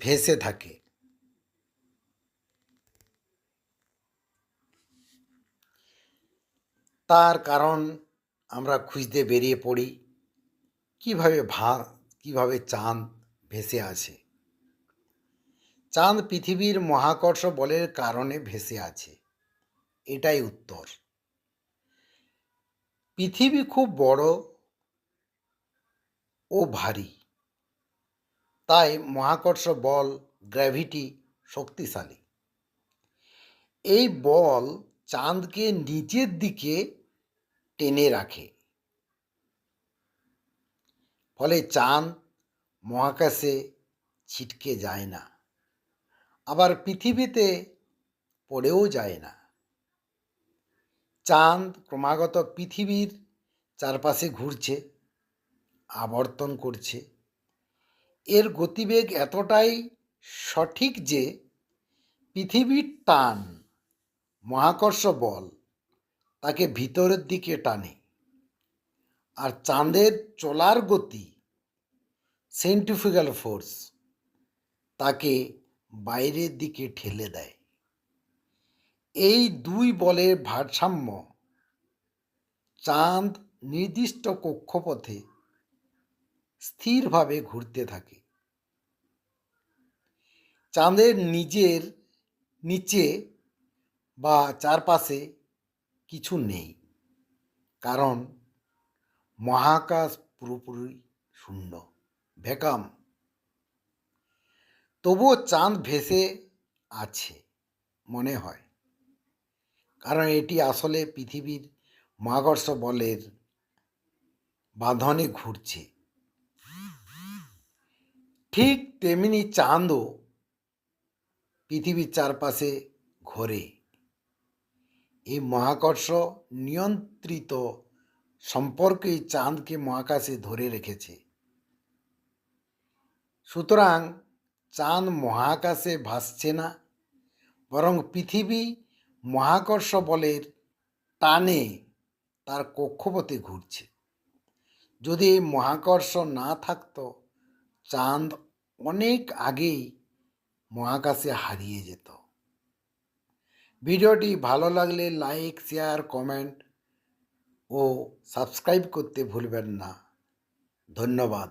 ভেসে থাকে। তার কারণ আমরা খুঁজতে বেরিয়ে পড়ি কিভাবে চাঁদ ভেসে আছে। চাঁদ পৃথিবীর মহাকর্ষ বলের কারণে ভেসে আছে, এটাই উত্তর। পৃথিবী খুব বড় ও ভারী, তাই মহাকর্ষ বল গ্র্যাভিটি শক্তিশালী। এই বল চাঁদকে নিচের দিকে টেনে রাখে, ফলে চাঁদ মহাকাশে ছিটকে যায় না, আবার পৃথিবীতে পড়েও যায় না। চাঁদ ক্রমাগত পৃথিবীর চারপাশে ঘুরছে, আবর্তন করছে। এর গতিবেগ এতটাই সঠিক যে পৃথিবীর টান, মহাকর্ষ বল তাকে ভিতরের দিকে টানে, আর চাঁদের চলার গতি, সেন্ট্রিফুগাল ফোর্স, তাকে বাইরের দিকে ঠেলে দেয়। এই দুই বলের ভারসাম্য চাঁদ নির্দিষ্ট কক্ষপথে স্থিরভাবে ঘুরতে থাকে। চাঁদের নিচে বা চারপাশে কিছু নেই, কারণ মহাকাশ পুরোপুরি শূন্য, ভ্যাকাম। তবুও চাঁদ ভেসে আছে মনে হয়, কারণ এটি আসলে পৃথিবীর মহাকর্ষ বলের বাঁধনে ঘুরছে। ঠিক তেমনি চাঁদও পৃথিবীর চারপাশে ঘোরে। এই মহাকর্ষ নিয়ন্ত্রিত সম্পর্কেই চাঁদকে মহাকাশে ধরে রেখেছে। সুতরাং চাঁদ মহাকাশে ভাসছে না, বরং পৃথিবী মহাকর্ষ বলের টানে তার কক্ষপথে ঘুরছে। যদি এই মহাকর্ষ না থাকতো, চাঁদ অনেক আগেই মহাকাশে হারিয়ে যেত। ভিডিওটি ভালো লাগলে লাইক, শেয়ার, কমেন্ট ও সাবস্ক্রাইব করতে ভুলবেন না। ধন্যবাদ।